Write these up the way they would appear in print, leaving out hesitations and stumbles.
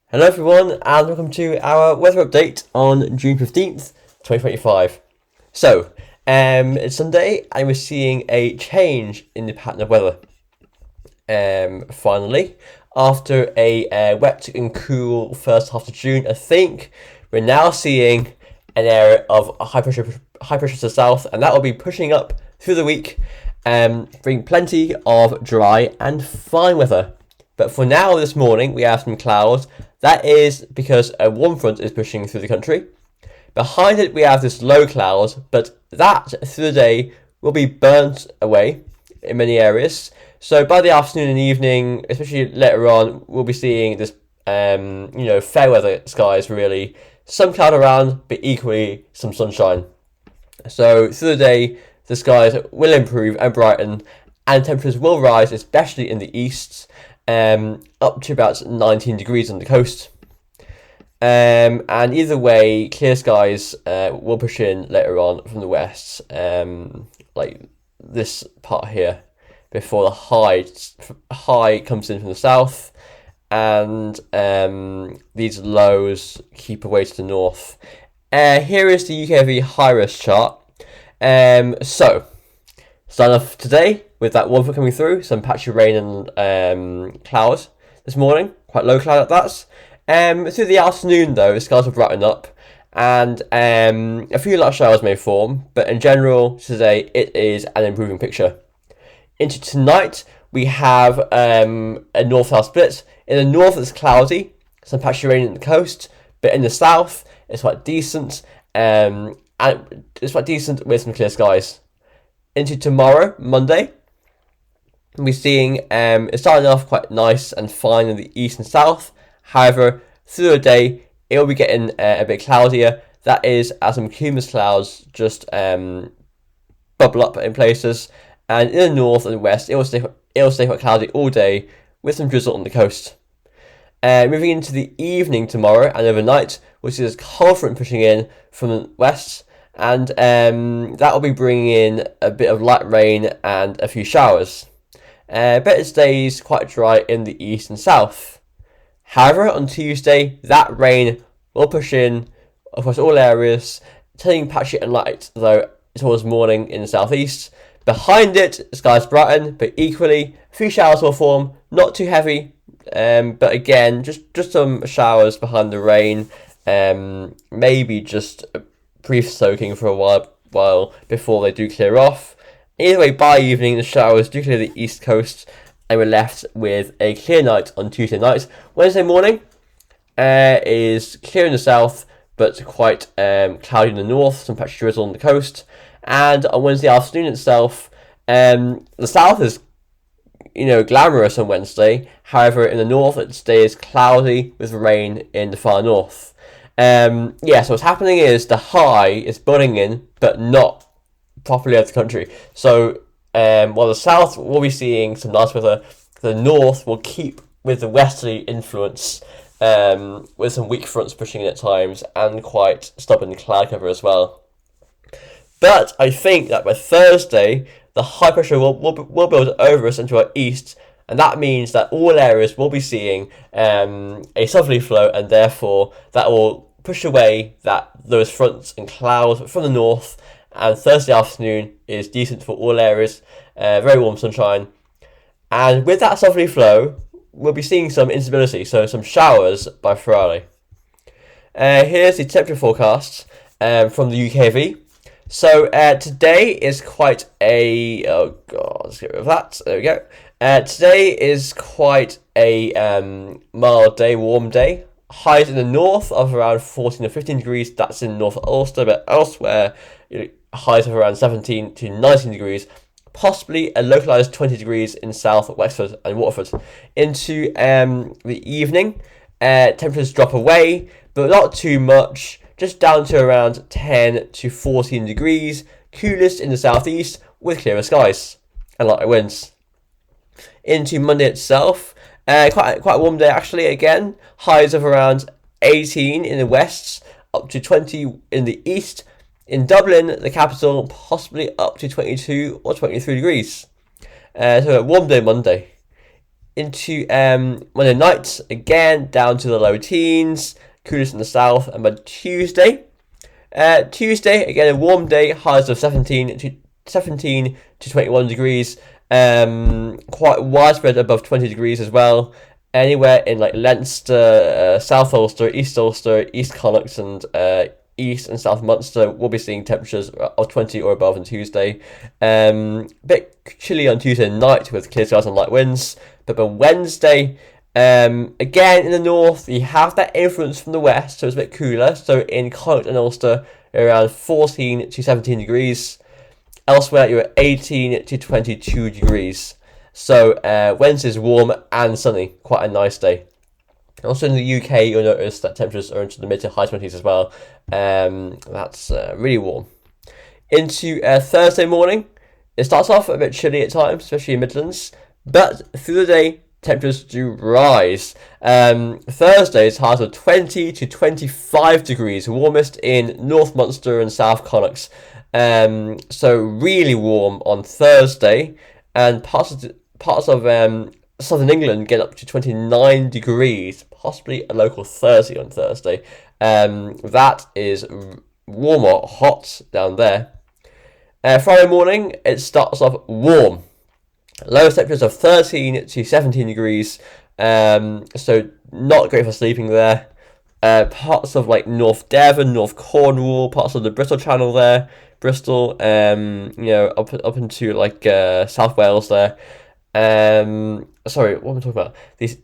Hello everyone and welcome to our weather update on June 15th, 2025. So, it's Sunday and we're seeing a change in the pattern of weather. Finally, after a wet and cool first half of June, I think we're now seeing an area of high pressure to the south, and that will be pushing up through the week, bringing plenty of dry and fine weather. But for now, this morning, we have some clouds. That is because a warm front is pushing through the country. Behind it, we have this low cloud, but that through the day will be burnt away in many areas. So by the afternoon and evening, especially later on, we'll be seeing this, fair weather skies really. Some cloud around, but equally some sunshine. So through the day, the skies will improve and brighten, and temperatures will rise, especially in the east. Up to about 19 degrees on the coast. And either way, clear skies will push in later on from the west, like this part here, before the high comes in from the south, and these lows keep away to the north. Here is the UKV high risk chart. So, starting off today with that warm front coming through, some patchy rain and clouds this morning, quite low cloud at that. Through the afternoon though, the skies will brighten up and a few light showers may form, but in general today it is an improving picture. Into tonight we have a north-south split. In the north it's cloudy, some patchy rain in the coast, but in the south it's quite decent, and it's quite decent with some clear skies. Into tomorrow, Monday, we're seeing it's starting off quite nice and fine in the east and south. However, through the day, it will be getting a bit cloudier. That is as some cumulus clouds just bubble up in places. And in the north and west, it will stay quite cloudy all day with some drizzle on the coast. Moving into the evening tomorrow and overnight, we'll see this cold front pushing in from the west. And that will be bringing in a bit of light rain and a few showers. But it stays quite dry in the east and south. However, on Tuesday, that rain will push in across all areas, turning patchy and light, though, towards morning in the southeast. Behind it, skies brighten, but equally, a few showers will form, not too heavy, but again, just some showers behind the rain, maybe just brief soaking for a while before they do clear off. Either way, by evening, the showers do clear the east coast, and we're left with a clear night on Tuesday night. Wednesday morning is clear in the south, but quite cloudy in the north, some patchy drizzle on the coast. And on Wednesday afternoon itself, the south is, glamorous on Wednesday. However, in the north, it stays cloudy with rain in the far north. So what's happening is the high is budding in, but not properly out of the country. So while the south will be seeing some nice weather, the north will keep with the westerly influence, with some weak fronts pushing in at times and quite stubborn cloud cover as well. But I think that by Thursday, the high pressure will build over us into our east, and that means that all areas will be seeing a southerly flow, and therefore that will push away those fronts and clouds from the north. And Thursday afternoon is decent for all areas, very warm sunshine. And with that southerly flow, we'll be seeing some instability, so some showers by Friday. Here's the temperature forecast from the UKV. So today is quite let's get rid of that. There we go. Today is quite a mild day, warm day. Highs in the north of around 14 or 15 degrees. That's in North Ulster, but elsewhere, highs of around 17 to 19 degrees. Possibly a localised 20 degrees in South Wexford and Waterford. Into the evening, temperatures drop away, but not too much. Just down to around 10 to 14 degrees. Coolest in the southeast with clearer skies and lighter winds. Into Monday itself, quite a warm day actually again. Highs of around 18 in the west, up to 20 in the east. In Dublin, the capital, possibly up to 22 or 23 degrees. So a warm day Monday. into Monday night, again down to the low teens, coolest in the south. And by Tuesday, again a warm day, highs of 17 to 21 degrees, quite widespread above 20 degrees as well. Anywhere in like Leinster, South Ulster, East Ulster, East Connacht, and East and South Munster, we'll be seeing temperatures of 20 or above on Tuesday. Bit chilly on Tuesday night with clear skies and light winds. But by Wednesday, again in the north, you have that influence from the west, so it's a bit cooler. So in Connacht and Ulster, around 14 to 17 degrees. Elsewhere, you're at 18 to 22 degrees. So Wednesday's warm and sunny, quite a nice day. Also in the UK, you'll notice that temperatures are into the mid to high 20s as well. That's really warm. Into Thursday morning, it starts off a bit chilly at times, especially in Midlands. But through the day, temperatures do rise. Thursday's highs of 20 to 25 degrees, warmest in North Munster and South Connacht. So really warm on Thursday, and parts of southern England get up to 29 degrees, possibly a local 30 on Thursday. That is warm or hot down there. Friday morning, it starts off warm. Lowest temperatures of 13 to 17 degrees, so not great for sleeping there. Parts of like North Devon, North Cornwall, parts of the Bristol Channel there, Bristol, up into like South Wales there. Sorry, what am I talking about? That's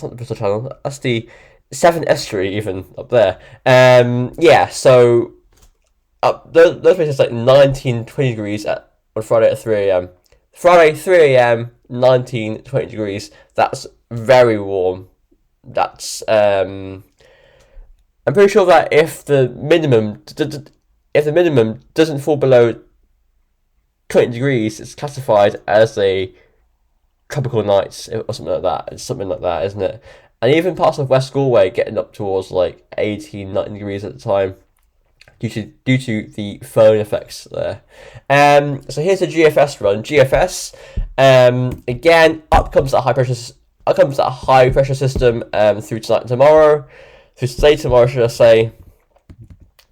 not the Bristol Channel. That's the Severn Estuary, even up there. So up those places like 19, 20 degrees on Friday at 3 a.m. Friday 3 a.m. 19, 20 degrees. That's very warm. That's I'm pretty sure that if the minimum doesn't fall below 20 degrees, it's classified as a tropical night or something like that. It's something like that, isn't it? And even parts of West Galway getting up towards like 18, 19 degrees at the time due to the phone effects there. So here's the GFS run. GFS, again, up comes that high pressure system through tonight and tomorrow. Through today, tomorrow, should I say.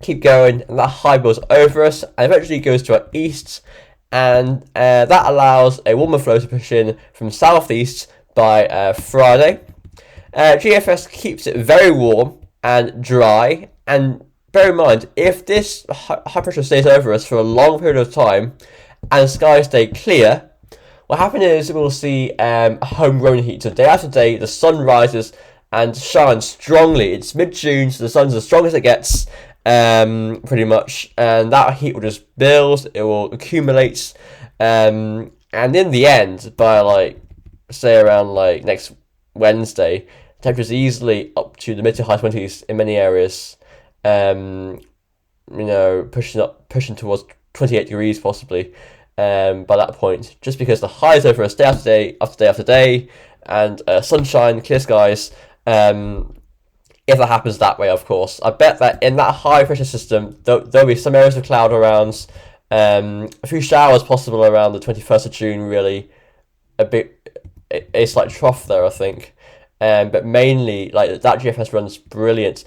Keep going, and that high goes over us and eventually goes to our east, and that allows a warmer flow to push in from southeast by Friday. GFS keeps it very warm and dry, and bear in mind, if this high pressure stays over us for a long period of time and skies stay clear, what happens is we'll see homegrown heat. So day after day, the sun rises and shines strongly. It's mid-June, so the sun's as strong as it gets, pretty much, and that heat will just build, it will accumulate, and in the end, by like say around like next Wednesday, temperatures easily up to the mid to high 20s in many areas, pushing towards 28 degrees possibly by that point, just because the highs over us day after day after day after day, and sunshine, clear skies. If that happens that way, of course. I bet that in that high pressure system, there'll be some areas of cloud around, a few showers possible around the 21st of June, really. A slight trough there, I think. But mainly, like, that GFS run's brilliant.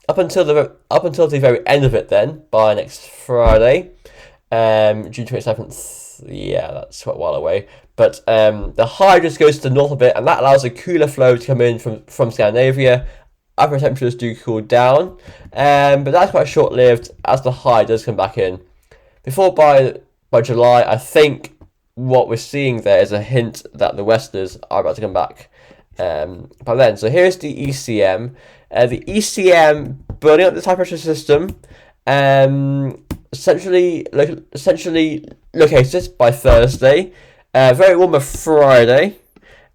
Up until the very end of it then, by next Friday, June 27th, yeah, that's quite a while away. But the high just goes to the north a bit, and that allows a cooler flow to come in from Scandinavia. Upper temperatures do cool down, but that's quite short-lived as the high does come back in. Before by July, I think what we're seeing there is a hint that the Westers are about to come back by then. So here's the ECM. The ECM burning up this high pressure system, essentially located by Thursday. Very warm on Friday.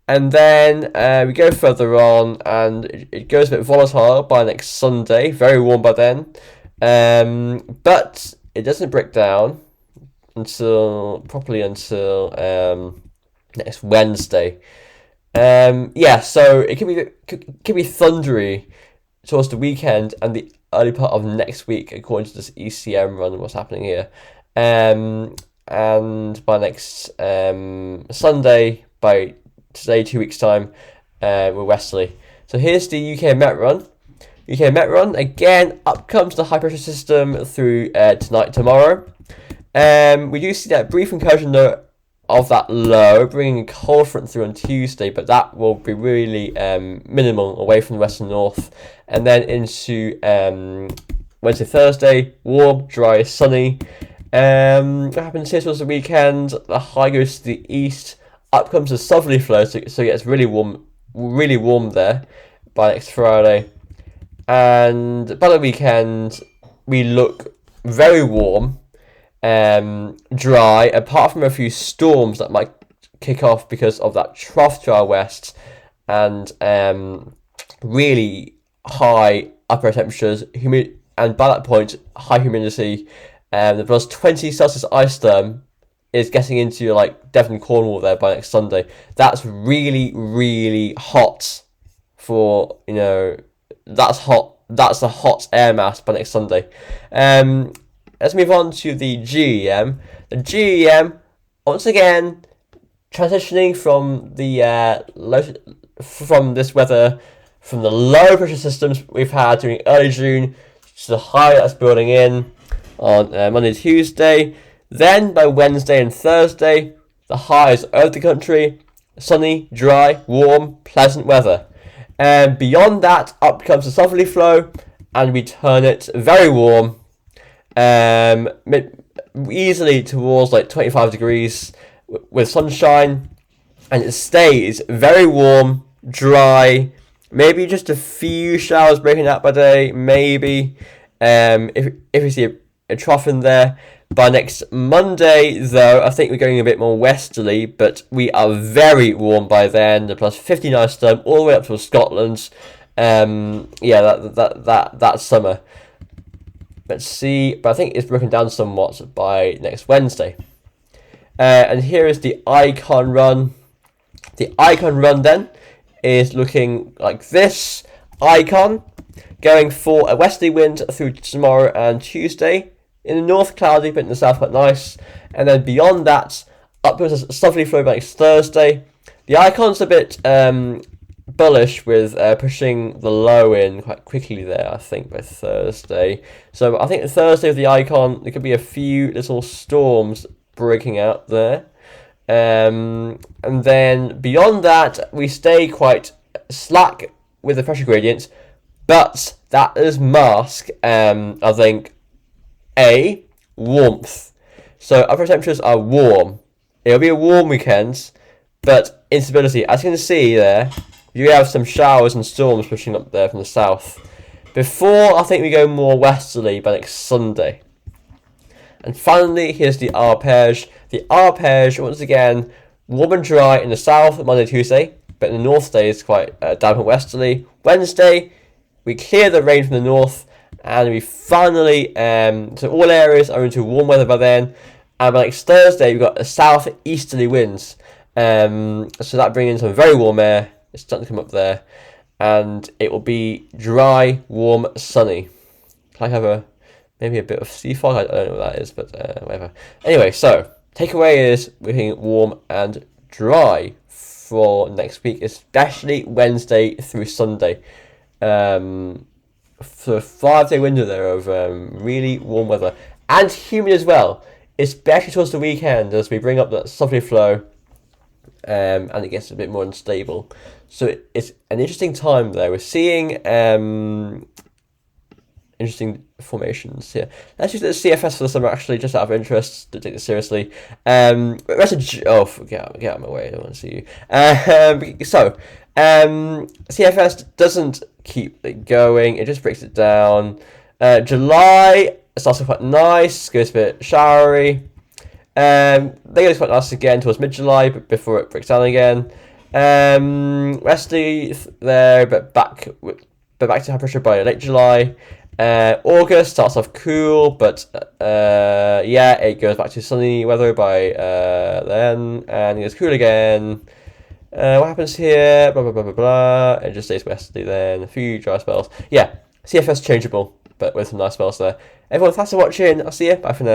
And then we go further on, and it goes a bit volatile by next Sunday. Very warm by then. But it doesn't break down until next Wednesday. So it could be thundery towards the weekend and the early part of next week, according to this ECM run. What's happening here? And by next Sunday, by today, 2 weeks time, we're westerly. So here's the UK Met run. UK Met run, again, up comes the high pressure system through tonight, tomorrow. We do see that brief incursion though of that low, bringing a cold front through on Tuesday, but that will be really minimal away from the western north. And then into Wednesday, Thursday, warm, dry, sunny. What happens here towards the weekend? The high goes to the east, up comes the southerly flow, so it gets really warm there by next Friday. And by the weekend, we look very warm, dry, apart from a few storms that might kick off because of that trough dry west and really high upper temperatures, and by that point, high humidity. The plus 20 Celsius ice storm is getting into like Devon, Cornwall there by next Sunday. That's really, really hot for, that's hot. That's a hot air mass by next Sunday. Let's move on to the GEM. The GEM, once again, transitioning from the from the low pressure systems we've had during early June to the high that's building in on Monday, Tuesday. Then by Wednesday and Thursday, the highs over the country, sunny, dry, warm, pleasant weather. And beyond that, up comes the southerly flow, and we turn it very warm, easily towards like 25 degrees with sunshine, and it stays very warm, dry, maybe just a few showers breaking out by day, maybe, if we see a trough in there. By next Monday, though, I think we're going a bit more westerly, but we are very warm by then. The plus 59 storm all the way up to Scotland. That summer. Let's see, but I think it's broken down somewhat by next Wednesday. And here is the icon run. The icon run then is looking like this. Icon going for a westerly wind through tomorrow and Tuesday. In the north, cloudy, but in the south, quite nice. And then beyond that, upwards a southerly flow by next Thursday. The icon's a bit bullish with pushing the low in quite quickly there, I think, by Thursday. So I think Thursday with the icon, there could be a few little storms breaking out there. And then beyond that, we stay quite slack with the pressure gradients, but that is masked, I think, warmth. So upper temperatures are warm. It'll be a warm weekend, but instability. As you can see there, you have some showers and storms pushing up there from the south. Before I think we go more westerly by next Sunday. And finally, here's the arpege. The arpege, once again, warm and dry in the south Monday, Tuesday, but in the north stays quite damp and westerly. Wednesday, we clear the rain from the north, and we finally, so all areas are into warm weather by then. And by next Thursday, we've got a south-easterly winds. So that brings in some very warm air. It's starting to come up there. And it will be dry, warm, sunny. Can I have maybe a bit of sea fog? I don't know what that is, but whatever. Anyway, so takeaway is we're hitting warm and dry for next week, especially Wednesday through Sunday. For a 5-day window there of really warm weather and humid as well, especially towards the weekend as we bring up that southerly flow, and it gets a bit more unstable. So it's an interesting time there. We're seeing interesting formations here. Let's use the CFS for the summer, actually, just out of interest, to take this seriously. Get out of my way, I don't want to see you. CFS doesn't keep it going, it just breaks it down. July starts off quite nice, goes a bit showery. Then goes quite nice again towards mid-July, but before it breaks down again. Westerly there, but back to high pressure by late July. August starts off cool, but it goes back to sunny weather by then, and it goes cool again. What happens here? Blah, blah, blah, blah, blah. It just stays westerly then. A few dry spells. Yeah, CFS changeable, but with some nice spells there. Everyone, thanks for watching. I'll see you. Bye for now.